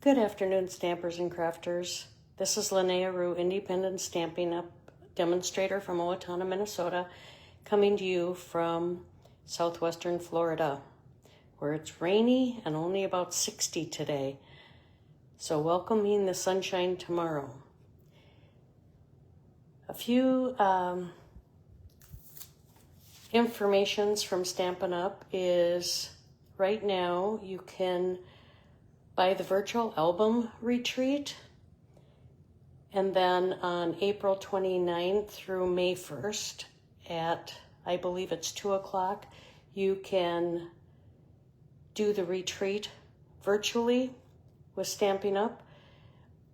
Good afternoon, stampers and crafters. This is Linnea Rue, Independent Stampin' Up! Demonstrator from Owatonna, Minnesota, coming to you from southwestern Florida, where it's rainy and only about 60 today. So welcoming the sunshine tomorrow. A few informations from Stampin' Up! Is right now you can buy the virtual album retreat, and then on April 29th through May 1st at, I believe it's 2 o'clock, you can do the retreat virtually with Stampin' Up!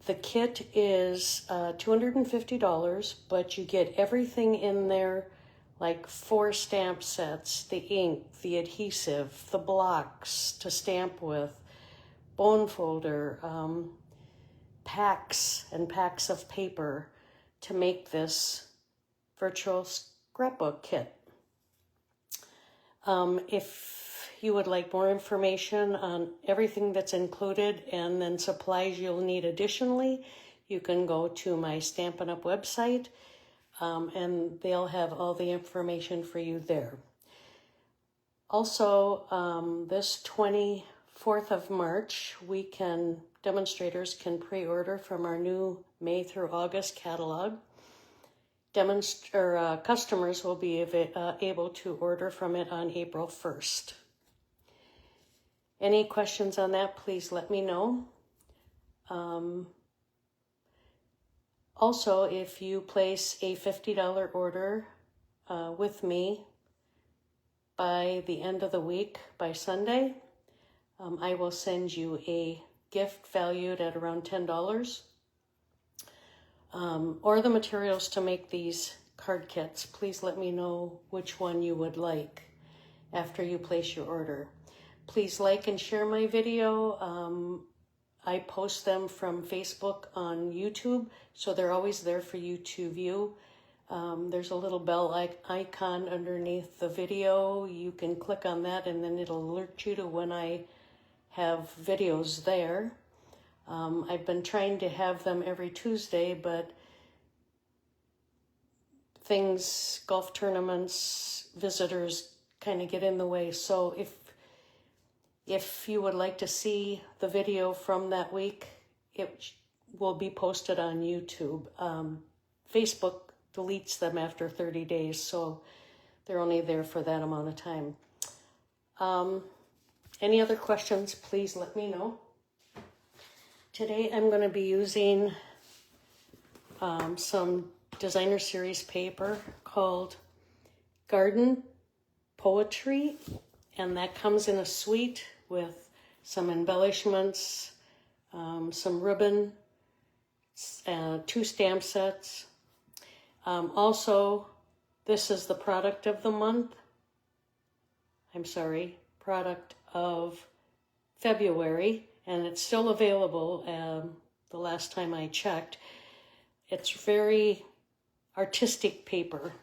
The kit is $250, but you get everything in there, like 4 stamp sets, the ink, the adhesive, the blocks to stamp with, bone folder, packs and packs of paper to make this virtual scrapbook kit. If you would like more information on everything that's included and then supplies you'll need additionally, you can go to my Stampin' Up! Website, and they'll have all the information for you there. Also, this 24th of March, demonstrators can pre-order from our new May through August catalog. Customers will be able to order from it on April 1st. Any questions on that, please let me know. Also, if you place a $50 order with me by the end of the week, by Sunday, I will send you a gift valued at around $10, or the materials to make these card kits. Please let me know which one you would like after you place your order. Please like and share my video. I post them from Facebook on YouTube, so they're always there for you to view. There's a little bell icon underneath the video. You can click on that and then it'll alert you to when I have videos there. I've been trying to have them every Tuesday, but golf tournaments, visitors kind of get in the way. So if you would like to see the video from that week, it will be posted on YouTube. Facebook deletes them after 30 days, so they're only there for that amount of time. Any other questions, please let me know. Today I'm going to be using some designer series paper called Garden Poetry, and that comes in a suite with some embellishments, some ribbon, 2 stamp sets. Also, this is the product of the month. Product of February, and it's still available the last time I checked. It's very artistic paper.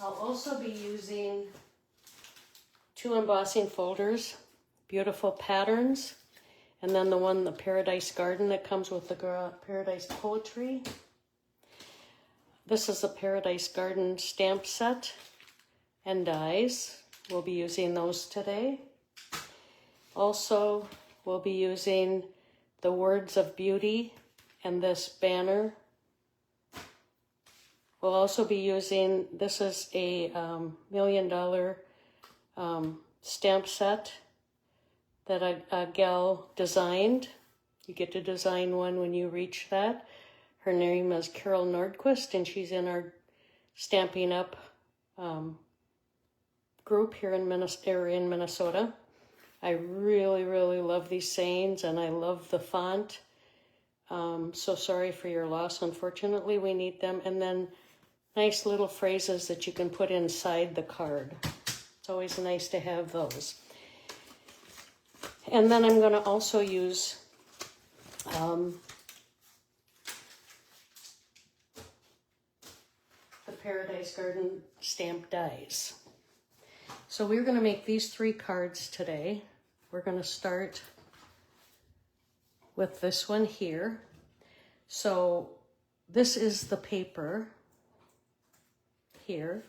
I'll also be using 2 embossing folders, beautiful patterns, and then the Paradise Garden that comes with the Paradise Poetry. This is the Paradise Garden stamp set and dies. We'll be using those today. Also, we'll be using the Words of Beauty and this banner. We'll also be using, this is a $1 million stamp set that a gal designed. You get to design one when you reach that. Her name is Carol Nordquist, and she's in our Stampin' Up! Group here in Minnesota. I really, really love these sayings, and I love the font. So sorry for your loss. Unfortunately, we need them. And then nice little phrases that you can put inside the card. It's always nice to have those. And then I'm going to also use the Paradise Garden stamp dies. So we're going to make these 3 cards today. We're going to start with this one here. So this is the paper here.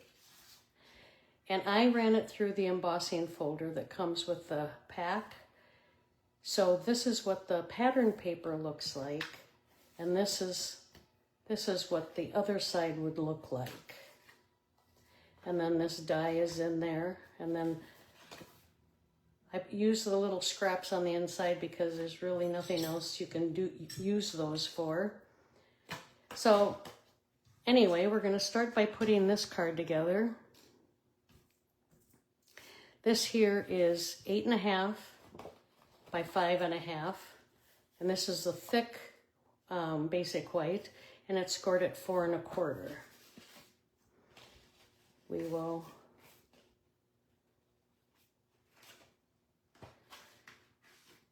And I ran it through the embossing folder that comes with the pack. So this is what the pattern paper looks like. And this is what the other side would look like. And then this die is in there. And then I use the little scraps on the inside because there's really nothing else you can use those for. So anyway, we're going to start by putting this card together. This here is 8.5 by 5.5, and this is the thick basic white, and it's scored at 4 1/4. We will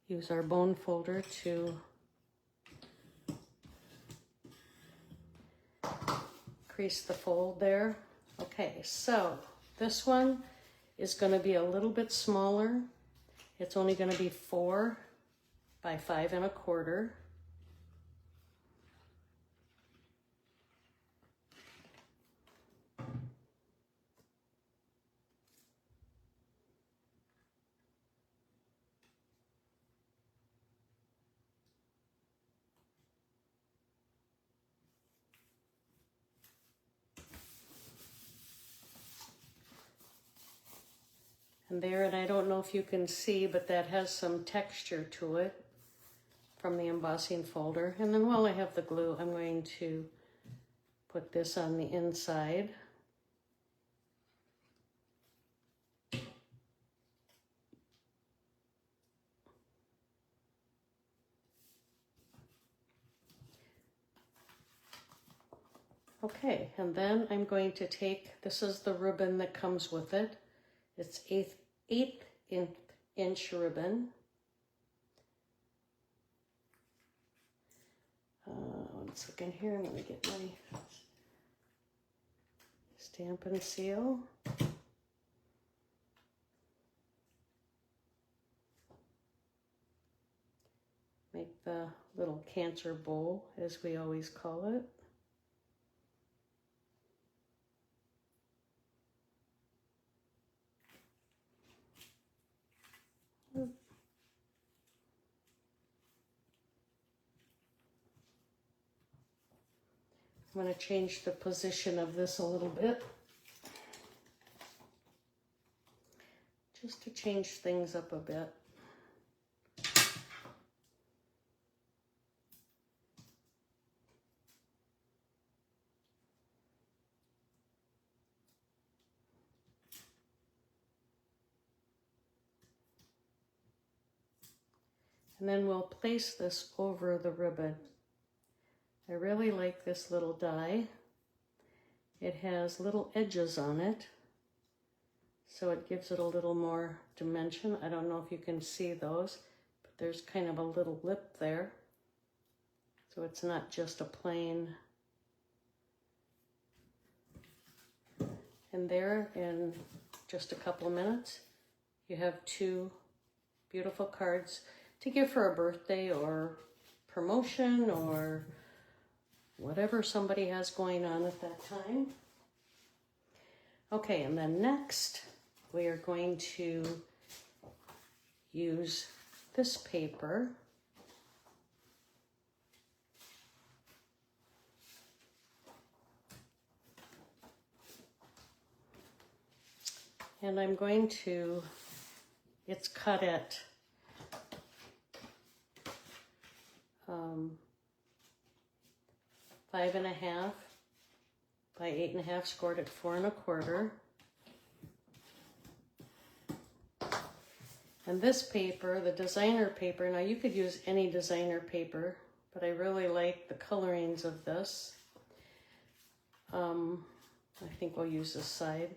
use our bone folder to crease the fold there. Okay, so this one is going to be a little bit smaller. It's only going to be 4 by 5 1/4. And there, and I don't know if you can see, but that has some texture to it from the embossing folder. And then while I have the glue, I'm going to put this on the inside. Okay, and then I'm going to take, this is the ribbon that comes with it. It's 8th inch ribbon. One second here, I'm going to get my stamp and seal. Make the little cancer bowl, as we always call it. I'm going to change the position of this a little bit, just to change things up a bit. And then we'll place this over the ribbon. I really like this little die. It has little edges on it, so it gives it a little more dimension. I don't know if you can see those, but there's kind of a little lip there. So it's not just a plain. And there, in just a couple of minutes, you have 2 beautiful cards to give for a birthday or promotion or whatever somebody has going on at that time. Okay, and then next we are going to use this paper. And I'm going to, it's cut at 5.5 by 8.5, scored at 4 1/4. And this paper, the designer paper, now you could use any designer paper, but I really like the colorings of this. I think we'll use this side.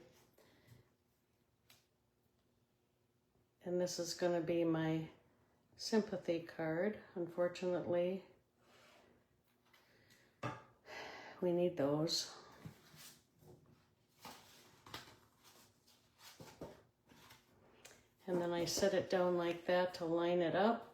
And this is going to be my sympathy card. Unfortunately, we need those. And then I set it down like that to line it up.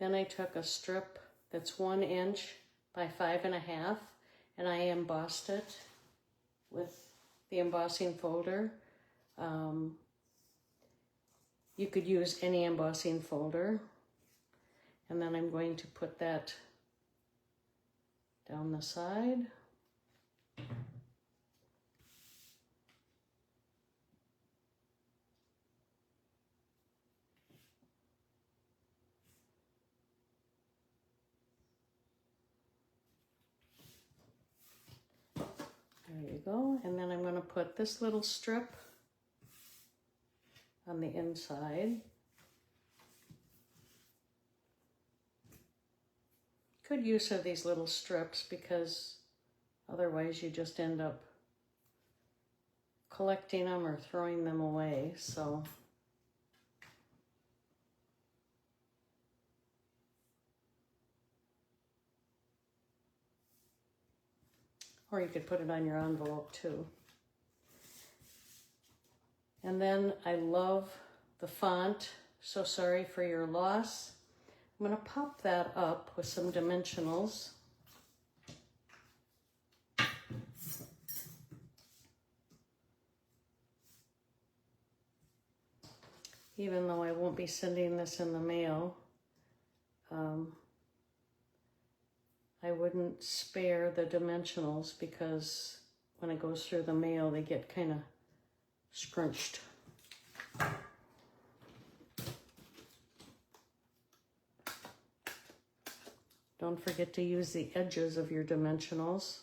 Then I took a strip that's 1 inch by 5.5, and I embossed it with the embossing folder. You could use any embossing folder. And then I'm going to put that down the side. There you go. And then I'm going to put this little strip on the inside. Good use of these little strips because otherwise you just end up collecting them or throwing them away. So or you could put it on your envelope too. And then I love the font, So Sorry for Your Loss. I'm going to pop that up with some dimensionals. Even though I won't be sending this in the mail, I wouldn't spare the dimensionals because when it goes through the mail, they get kind of scrunched. Don't forget to use the edges of your dimensionals.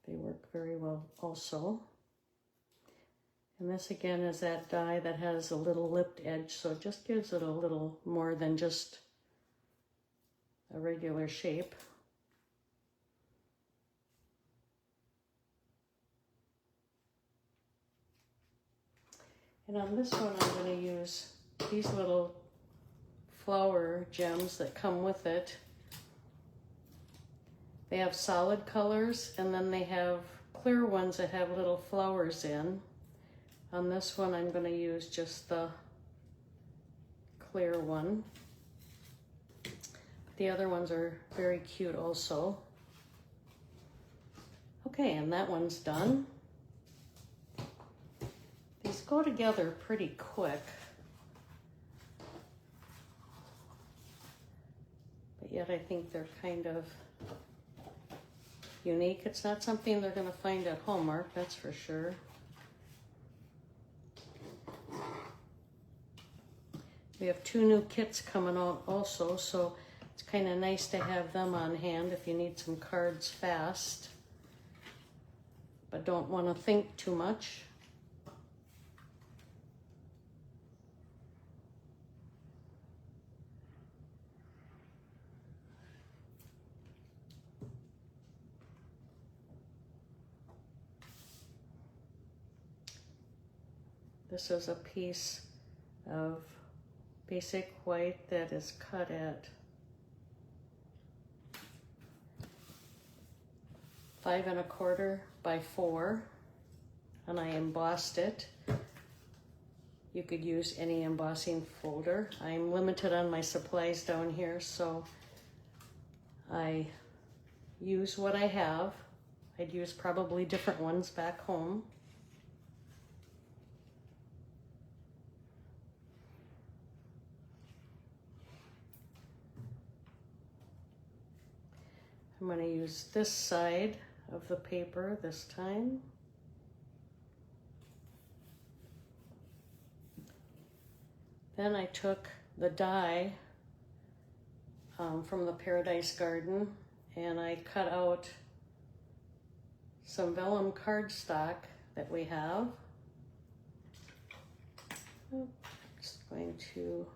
They work very well also. And this again is that die that has a little lipped edge, so it just gives it a little more than just a regular shape. And on this one I'm going to use these little flower gems that come with it. They have solid colors and then they have clear ones that have little flowers in. On this one I'm going to use just the clear one. The other ones are very cute also. Okay, and that one's done. These go together pretty quick. But yet I think they're kind of unique. It's not something they're going to find at Hallmark, that's for sure. We have 2 new kits coming out also, so it's kind of nice to have them on hand if you need some cards fast, but don't want to think too much. This is a piece of basic white that is cut at 5 1/4 by 4, and I embossed it. You could use any embossing folder. I'm limited on my supplies down here, so I use what I have. I'd use probably different ones back home. I'm going to use this side of the paper this time. Then I took the die from the Paradise Garden and I cut out some vellum cardstock that we have. I'm just going to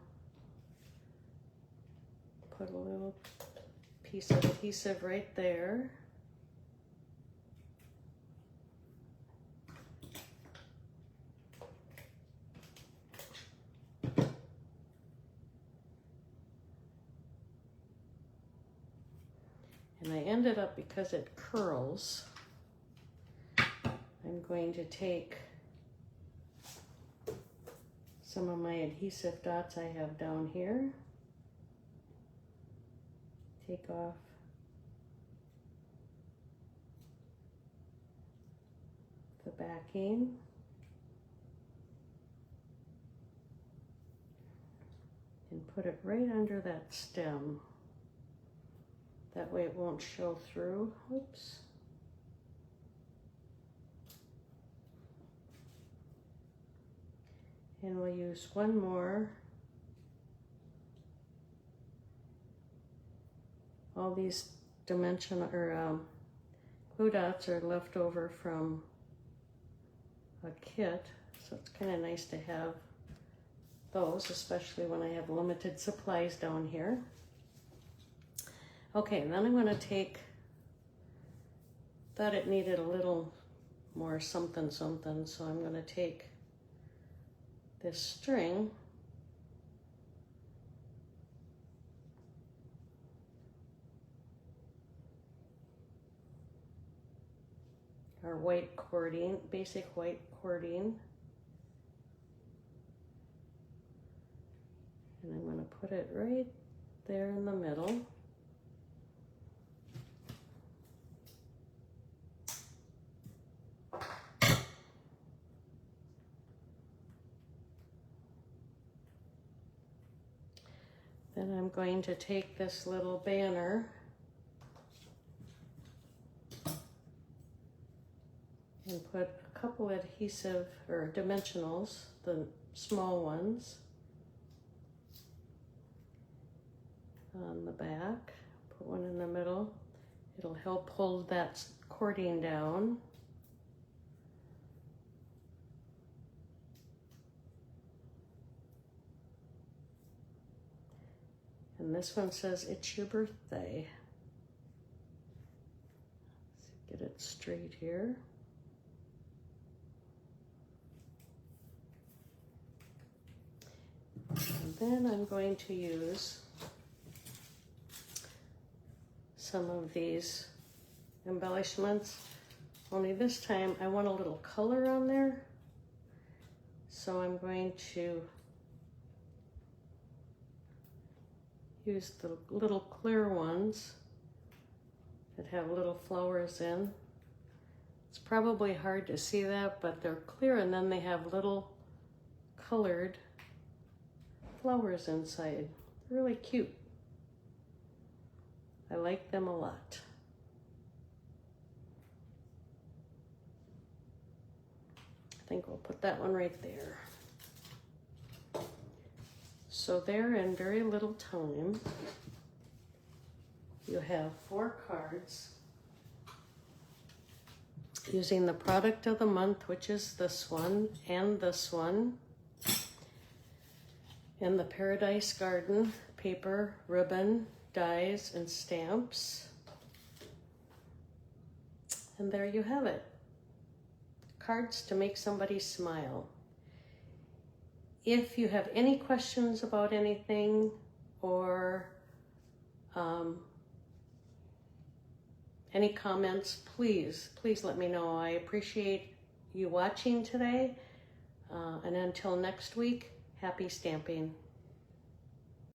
put a little piece of adhesive right there. And I ended up, because it curls, I'm going to take some of my adhesive dots I have down here. Take off the backing. And put it right under that stem. That way it won't show through. Oops. And we'll use one more. All these dimension or glue dots are left over from a kit, so it's kind of nice to have those, especially when I have limited supplies down here. Okay, and then I'm going to take, thought it needed a little more something, so I'm going to take this string our white cording, basic white cording, and I'm going to put it right there in the middle. Then I'm going to take this little banner and put a couple adhesive or dimensionals, the small ones, on the back. Put one in the middle. It'll help hold that cording down. And this one says, "It's your birthday." Let's get it straight here. And then I'm going to use some of these embellishments, only this time I want a little color on there. So I'm going to use the little clear ones that have little flowers in. It's probably hard to see that, but they're clear, and then they have little colored flowers inside. Really cute. I like them a lot. I think we'll put that one right there. So there, in very little time, you have 4 cards using the product of the month, which is this one and this one, and the Paradise Garden paper, ribbon, dies, and stamps. And there you have it. Cards to make somebody smile. If you have any questions about anything or any comments, please let me know. I appreciate you watching today. And until next week, happy stamping.